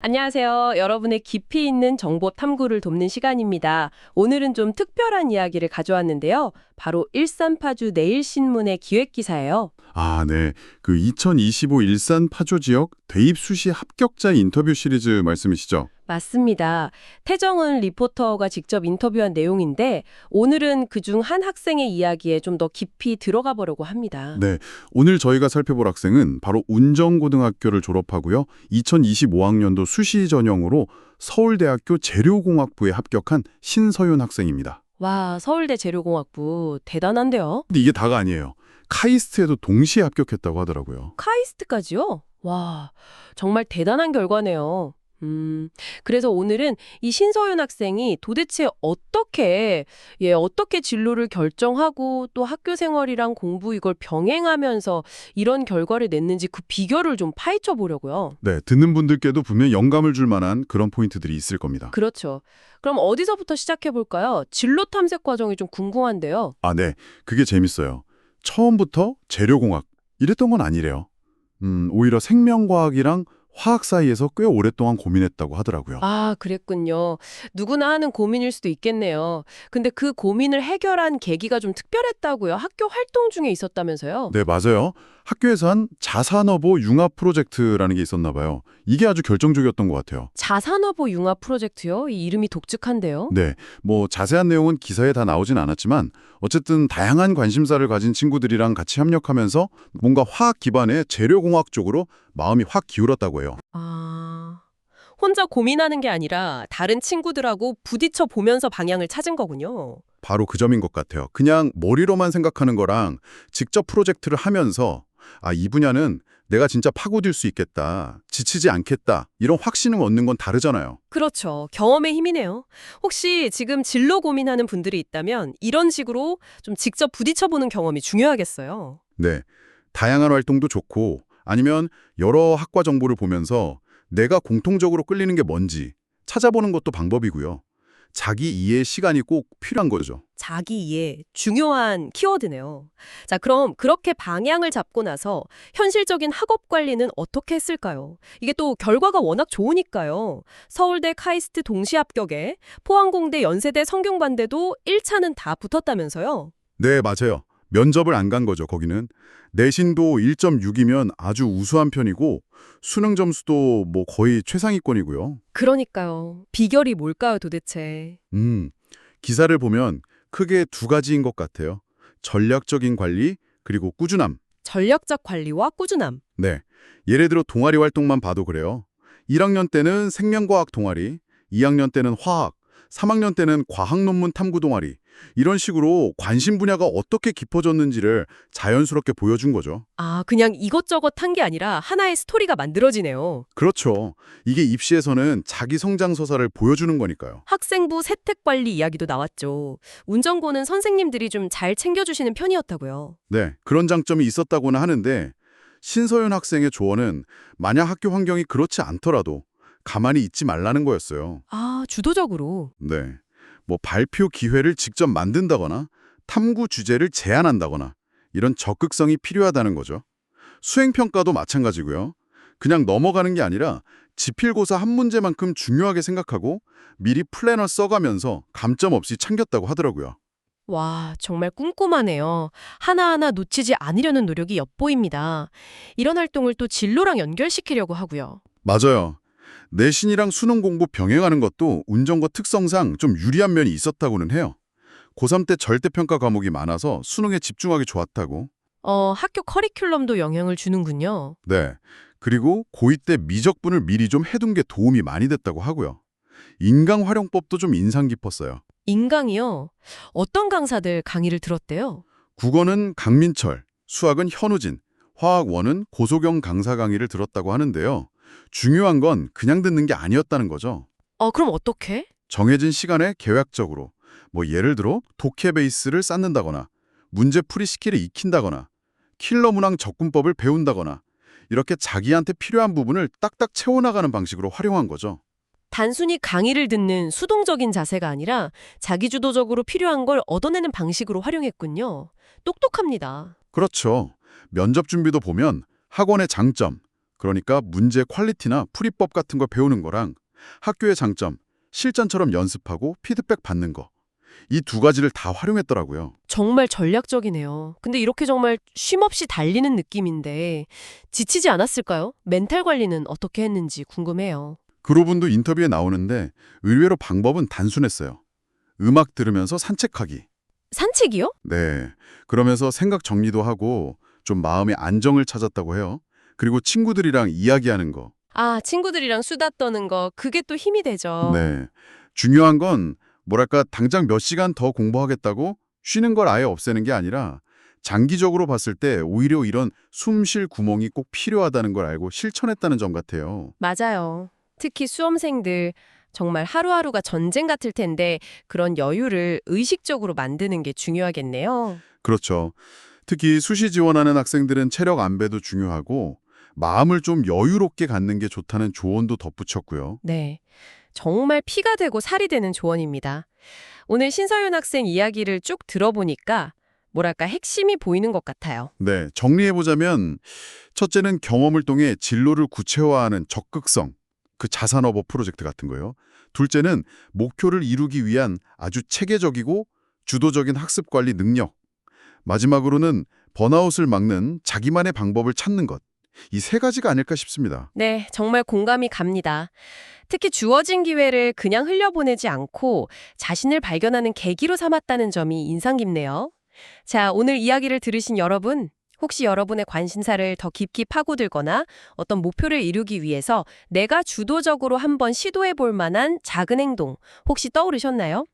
안녕하세요. 여러분의 깊이 있는 정보 탐구를 돕는 시간입니다. 오늘은 좀 특별한 이야기를 가져왔는데요. 바로 일산파주 내일신문의 기획기사예요. 아, 네. 그 2025 일산 파조 지역 대입 수시 합격자 인터뷰 시리즈 말씀이시죠? 맞습니다. 태정은 리포터가 직접 인터뷰한 내용인데 오늘은 그중 한 학생의 이야기에 좀 더 깊이 들어가 보려고 합니다. 네. 오늘 저희가 살펴볼 학생은 바로 운정고등학교를 졸업하고요. 2025학년도 수시 전형으로 서울대학교 재료공학부에 합격한 신서윤 학생입니다. 와, 서울대 재료공학부 대단한데요. 근데 이게 다가 아니에요. 카이스트에도 동시에 합격했다고 하더라고요. 카이스트까지요? 와, 정말 대단한 결과네요. 그래서 오늘은 이 신서윤 학생이 도대체 어떻게 진로를 결정하고 또 학교 생활이랑 공부 이걸 병행하면서 이런 결과를 냈는지 그 비결을 좀 파헤쳐 보려고요. 네, 듣는 분들께도 분명 영감을 줄 만한 그런 포인트들이 있을 겁니다. 그렇죠. 그럼 어디서부터 시작해 볼까요? 진로 탐색 과정이 좀 궁금한데요. 아, 네. 그게 재밌어요. 처음부터 재료공학 이랬던 건 아니래요. 오히려 생명과학이랑 화학 사이에서 꽤 오랫동안 고민했다고 하더라고요. 아, 그랬군요. 누구나 하는 고민일 수도 있겠네요. 근데 그 고민을 해결한 계기가 좀 특별했다고요. 학교 활동 중에 있었다면서요? 네, 맞아요. 학교에서 한 자산어보 융합 프로젝트라는 게 있었나 봐요. 이게 아주 결정적이었던 것 같아요. 자산어보 융합 프로젝트요? 이 이름이 독특한데요? 네, 뭐 자세한 내용은 기사에 다 나오진 않았지만 어쨌든 다양한 관심사를 가진 친구들이랑 같이 협력하면서 뭔가 화학 기반의 재료공학 쪽으로 마음이 확 기울었다고 해요. 아, 혼자 고민하는 게 아니라 다른 친구들하고 부딪혀 보면서 방향을 찾은 거군요. 바로 그 점인 것 같아요. 그냥 머리로만 생각하는 거랑 직접 프로젝트를 하면서 이 분야는 내가 진짜 파고들 수 있겠다, 지치지 않겠다, 이런 확신을 얻는 건 다르잖아요. 그렇죠. 경험의 힘이네요. 혹시 지금 진로 고민하는 분들이 있다면 이런 식으로 좀 직접 부딪혀보는 경험이 중요하겠어요. 네, 다양한 활동도 좋고 아니면 여러 학과 정보를 보면서 내가 공통적으로 끌리는 게 뭔지 찾아보는 것도 방법이고요. 자기 이해의 시간이 꼭 필요한 거죠. 자기 이해, 중요한 키워드네요. 자, 그럼 그렇게 방향을 잡고 나서 현실적인 학업 관리는 어떻게 했을까요? 이게 또 결과가 워낙 좋으니까요. 서울대 카이스트 동시 합격에 포항공대 연세대 성균관대도 1차는 다 붙었다면서요? 네, 맞아요. 면접을 안 간 거죠, 거기는. 내신도 1.6이면 아주 우수한 편이고 수능 점수도 뭐 거의 최상위권이고요. 그러니까요. 비결이 뭘까요, 도대체? 기사를 보면 크게 두 가지인 것 같아요. 전략적인 관리, 그리고 꾸준함. 전략적 관리와 꾸준함. 네. 예를 들어 동아리 활동만 봐도 그래요. 1학년 때는 생명과학 동아리, 2학년 때는 화학, 3학년 때는 과학 논문 탐구 동아리. 이런 식으로 관심 분야가 어떻게 깊어졌는지를 자연스럽게 보여준 거죠. 아, 그냥 이것저것 한 게 아니라 하나의 스토리가 만들어지네요. 그렇죠. 이게 입시에서는 자기 성장 서사를 보여주는 거니까요. 학생부 세택 관리 이야기도 나왔죠. 운전고는 선생님들이 좀 잘 챙겨주시는 편이었다고요. 네, 그런 장점이 있었다고는 하는데 신서윤 학생의 조언은 만약 학교 환경이 그렇지 않더라도 가만히 있지 말라는 거였어요. 아, 주도적으로. 네, 뭐 발표 기회를 직접 만든다거나 탐구 주제를 제안한다거나 이런 적극성이 필요하다는 거죠. 수행평가도 마찬가지고요. 그냥 넘어가는 게 아니라 지필고사 한 문제만큼 중요하게 생각하고 미리 플래너 써가면서 감점 없이 챙겼다고 하더라고요. 와, 정말 꼼꼼하네요. 하나하나 놓치지 않으려는 노력이 엿보입니다. 이런 활동을 또 진로랑 연결시키려고 하고요. 맞아요. 내신이랑 수능 공부 병행하는 것도 운전고 특성상 좀 유리한 면이 있었다고는 해요. 고3 때 절대평가 과목이 많아서 수능에 집중하기 좋았다고. 학교 커리큘럼도 영향을 주는군요. 네. 그리고 고2 때 미적분을 미리 좀 해둔 게 도움이 많이 됐다고 하고요. 인강 활용법도 좀 인상 깊었어요. 인강이요? 어떤 강사들 강의를 들었대요? 국어는 강민철, 수학은 현우진, 화학원은 고소경 강사 강의를 들었다고 하는데요. 중요한 건 그냥 듣는 게 아니었다는 거죠. 그럼 어떻게? 정해진 시간에 계획적으로, 뭐 예를 들어 독해 베이스를 쌓는다거나 문제풀이 스킬을 익힌다거나 킬러 문항 접근법을 배운다거나 이렇게 자기한테 필요한 부분을 딱딱 채워나가는 방식으로 활용한 거죠. 단순히 강의를 듣는 수동적인 자세가 아니라 자기주도적으로 필요한 걸 얻어내는 방식으로 활용했군요. 똑똑합니다. 그렇죠. 면접 준비도 보면 학원의 장점, 그러니까 문제 퀄리티나 풀이법 같은 거 배우는 거랑 학교의 장점, 실전처럼 연습하고 피드백 받는 거. 이 두 가지를 다 활용했더라고요. 정말 전략적이네요. 근데 이렇게 정말 쉼없이 달리는 느낌인데 지치지 않았을까요? 멘탈 관리는 어떻게 했는지 궁금해요. 그로분도 인터뷰에 나오는데 의외로 방법은 단순했어요. 음악 들으면서 산책하기. 산책이요? 네. 그러면서 생각 정리도 하고 좀 마음의 안정을 찾았다고 해요. 그리고 친구들이랑 이야기하는 거. 아, 친구들이랑 수다 떠는 거 그게 또 힘이 되죠. 네. 중요한 건 뭐랄까 당장 몇 시간 더 공부하겠다고 쉬는 걸 아예 없애는 게 아니라 장기적으로 봤을 때 오히려 이런 숨 쉴 구멍이 꼭 필요하다는 걸 알고 실천했다는 점 같아요. 맞아요. 특히 수험생들 정말 하루하루가 전쟁 같을 텐데 그런 여유를 의식적으로 만드는 게 중요하겠네요. 그렇죠. 특히 수시 지원하는 학생들은 체력 안배도 중요하고 마음을 좀 여유롭게 갖는 게 좋다는 조언도 덧붙였고요. 네. 정말 피가 되고 살이 되는 조언입니다. 오늘 신서윤 학생 이야기를 쭉 들어보니까 뭐랄까 핵심이 보이는 것 같아요. 네, 정리해보자면 첫째는 경험을 통해 진로를 구체화하는 적극성, 그 자산어버 프로젝트 같은 거요. 둘째는 목표를 이루기 위한 아주 체계적이고 주도적인 학습관리 능력. 마지막으로는 번아웃을 막는 자기만의 방법을 찾는 것. 이 세 가지가 아닐까 싶습니다. 네, 정말 공감이 갑니다. 특히 주어진 기회를 그냥 흘려보내지 않고 자신을 발견하는 계기로 삼았다는 점이 인상 깊네요. 자, 오늘 이야기를 들으신 여러분, 혹시 여러분의 관심사를 더 깊이 파고들거나 어떤 목표를 이루기 위해서 내가 주도적으로 한번 시도해 볼 만한 작은 행동 혹시 떠오르셨나요?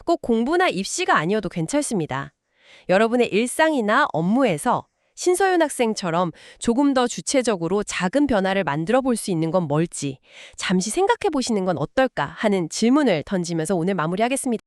꼭 공부나 입시가 아니어도 괜찮습니다. 여러분의 일상이나 업무에서 신서윤 학생처럼 조금 더 주체적으로 작은 변화를 만들어 볼 수 있는 건 뭘지 잠시 생각해 보시는 건 어떨까 하는 질문을 던지면서 오늘 마무리하겠습니다.